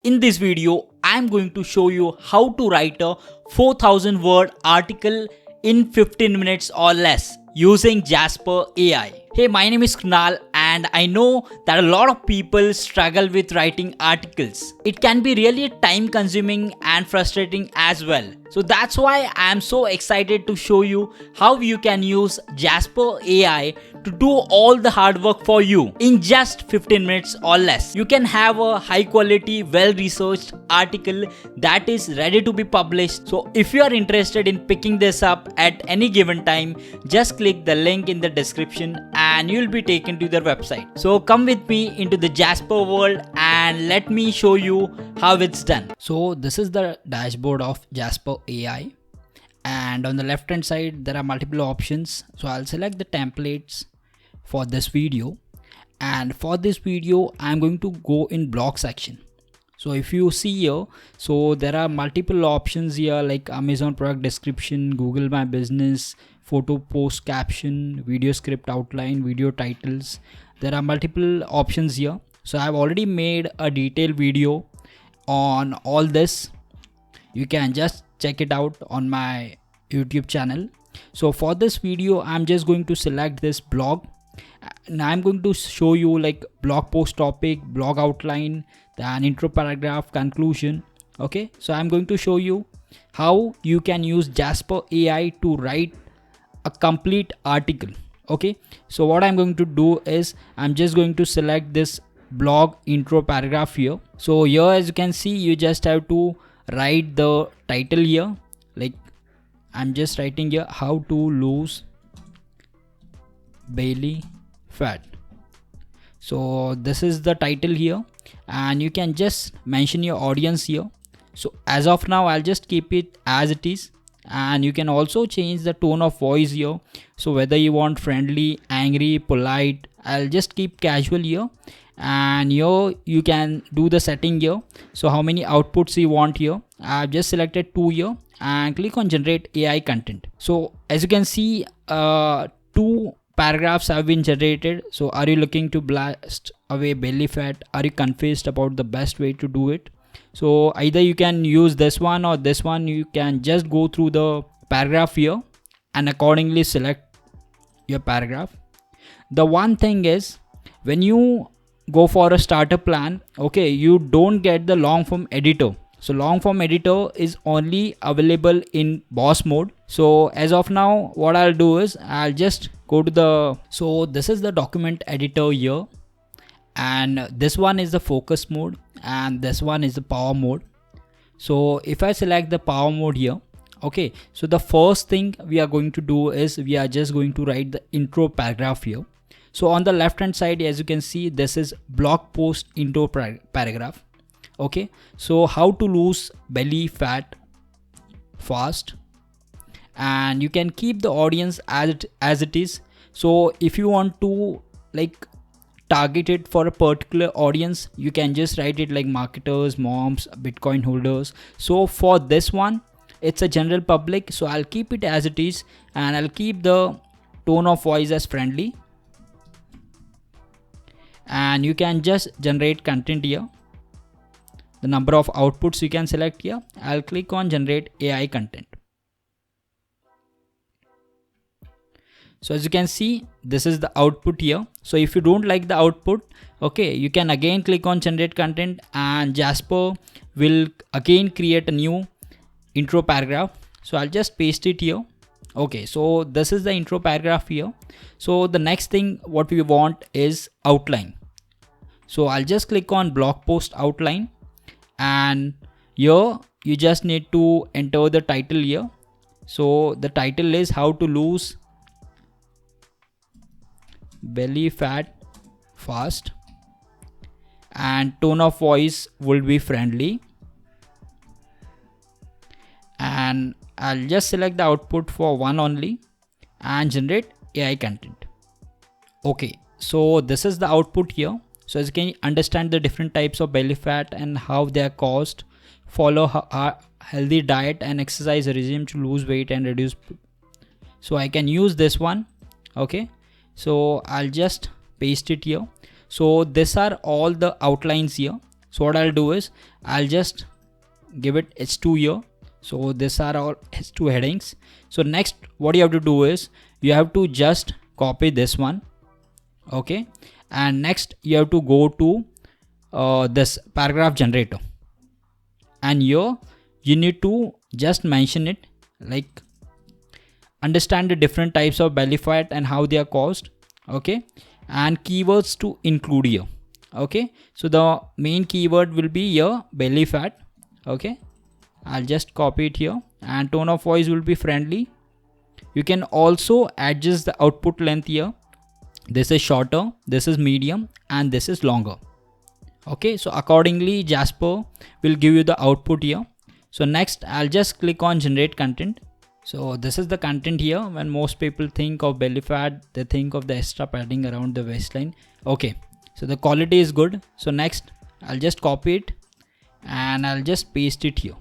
In this video, I'm going to show you how to write a 4000 word article in 15 minutes or less using Jasper AI. Hey, my name is Kunal and I know that a lot of people struggle with writing articles. It can be really time consuming and frustrating as well. So that's why I'm so excited to show you how you can use Jasper AI to do all the hard work for you in just 15 minutes or less. You can have a high quality, well researched article that is ready to be published. So if you are interested in picking this up at any given time, just click the link in the description and you'll be taken to their website. So come with me into the Jasper world and let me show you how it's done. So this is the dashboard of Jasper AI, and on the left hand side there are multiple options. So I'll select the templates for this video, and for this video I'm going to go in blog section. So if you see here, so there are multiple options here like Amazon product description, Google My Business, photo post caption, video script outline, video titles. There are multiple options here. So I've already made a detailed video on all this. You can just check it out on my YouTube channel. So for this video I'm just going to select this blog and I'm going to show you like blog post topic, blog outline, then intro paragraph, conclusion. Okay, so I'm going to show you how you can use Jasper AI to write a complete article. Okay, so what I'm going to do is I'm just going to select this blog intro paragraph here. So here, as you can see, you just have to write the title here. Like I'm just writing here, how to lose belly fat. So this is the title here, and you can just mention your audience here. So as of now I'll just keep it as it is, and you can also change the tone of voice here. So whether you want friendly, angry, polite, I'll just keep casual here. And here you can do the setting here. So how many outputs you want here, I've just selected 2 here and click on generate AI content. So as you can see, 2 paragraphs have been generated. So are you looking to blast away belly fat? Are you confused about the best way to do it? So either you can use this one or this one. You can just go through the paragraph here and accordingly select your paragraph. The one thing is, when you go for a starter plan, okay, you don't get the long form editor. So long form editor is only available in boss mode. So as of now what I'll do is I'll just go to the, so this is the document editor here, and this one is the focus mode and this one is the power mode. So if I select the power mode here, okay, so the first thing we are going to do is we are just going to write the intro paragraph here. So on the left hand side, as you can see, this is blog post intro paragraph. Okay, so how to lose belly fat fast, and you can keep the audience as it is. So if you want to like target it for a particular audience, you can just write it like marketers, moms, Bitcoin holders. So for this one it's a general public, so I'll keep it as it is, and I'll keep the tone of voice as friendly, and you can just generate content here. The number of outputs you can select here. I'll click on generate AI content. So as you can see, this is the output here. So if you don't like the output, okay, you can again click on generate content and Jasper will again create a new intro paragraph. So I'll just paste it here. Okay, so this is the intro paragraph here. So the next thing what we want is outline. So I'll just click on blog post outline, and here you just need to enter the title here. So the title is how to lose belly fat fast, and tone of voice will be friendly, and I'll just select the output for 1 only and generate AI content. Okay, so this is the output here. So as you can understand the different types of belly fat and how they are caused, follow a healthy diet and exercise regime to lose weight and reduce. So I can use this one. Okay, so I'll just paste it here. So these are all the outlines here, So what I'll do is I'll just give it H2 here. So these are all H2 headings. So next what you have to do is you have to just copy this one. Okay, and next you have to go to this paragraph generator, and here you need to just mention it, like understand the different types of belly fat and how they are caused. Okay, and keywords to include here. Okay, so the main keyword will be here belly fat. Okay, I'll just copy it here, and tone of voice will be friendly. You can also adjust the output length here. This is shorter, this is medium, and this is longer. Okay, so accordingly Jasper will give you the output here. So next I'll just click on generate content. So this is the content here. When most people think of belly fat, they think of the extra padding around the waistline. Okay, so the quality is good. So next I'll just copy it and I'll just paste it here.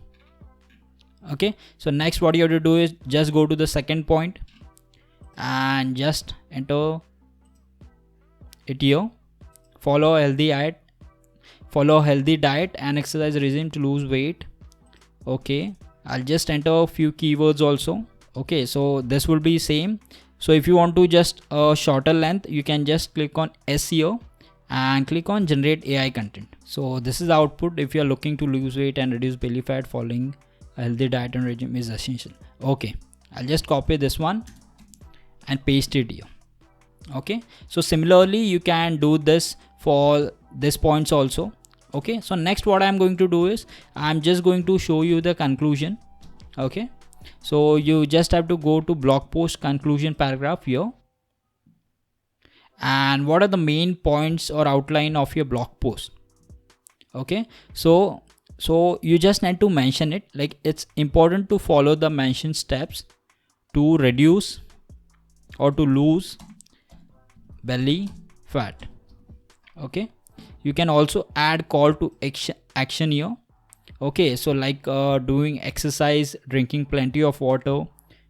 Okay, so next what you have to do is just go to the second point and just enter it here. Follow a healthy diet and exercise regime to lose weight. Okay, I'll just enter a few keywords also. Okay, so this will be same. So if you want to just a shorter length, you can just click on S here and click on generate AI content. So this is the output. If you are looking to lose weight and reduce belly fat, following a healthy diet and regime is essential. Okay, I'll just copy this one and paste it here. Okay, so similarly you can do this for this points also. Okay, so next what I'm going to do is I'm just going to show you the conclusion. Okay, so you just have to go to blog post conclusion paragraph here, and what are the main points or outline of your blog post. Okay, so you just need to mention it, like it's important to follow the mentioned steps to reduce or to lose belly fat. Okay, you can also add call to action here. Okay, so like doing exercise, drinking plenty of water.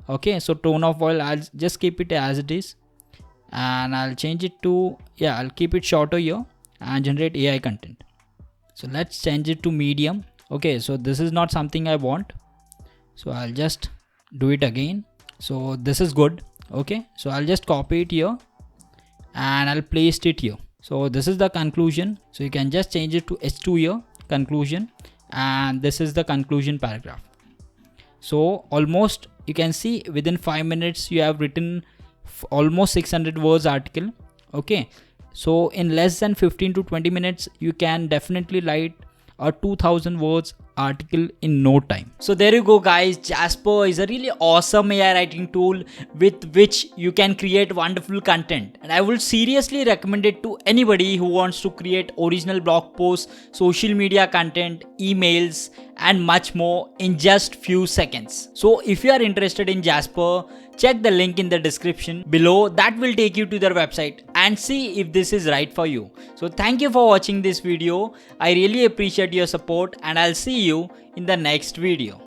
Okay, so tone of voice I'll just keep it as it is, and I'll change it to, yeah, I'll keep it shorter here and generate AI content. So let's change it to medium. Okay, so this is not something I want, so I'll just do it again. So this is good. Okay, so I'll just copy it here and I'll paste it here. So this is the conclusion. So you can just change it to H2 here, conclusion, and this is the conclusion paragraph. So almost you can see within 5 minutes you have written almost 600 words article. Okay, so in less than 15 to 20 minutes you can definitely write a 2000 words article in no time. So there you go guys, Jasper is a really awesome AI writing tool with which you can create wonderful content, and I would seriously recommend it to anybody who wants to create original blog posts, social media content, emails and much more in just few seconds. So if you are interested in Jasper, check the link in the description below. That will take you to their website and see if this is right for you. So thank you for watching this video. I really appreciate your support and I'll see you in the next video.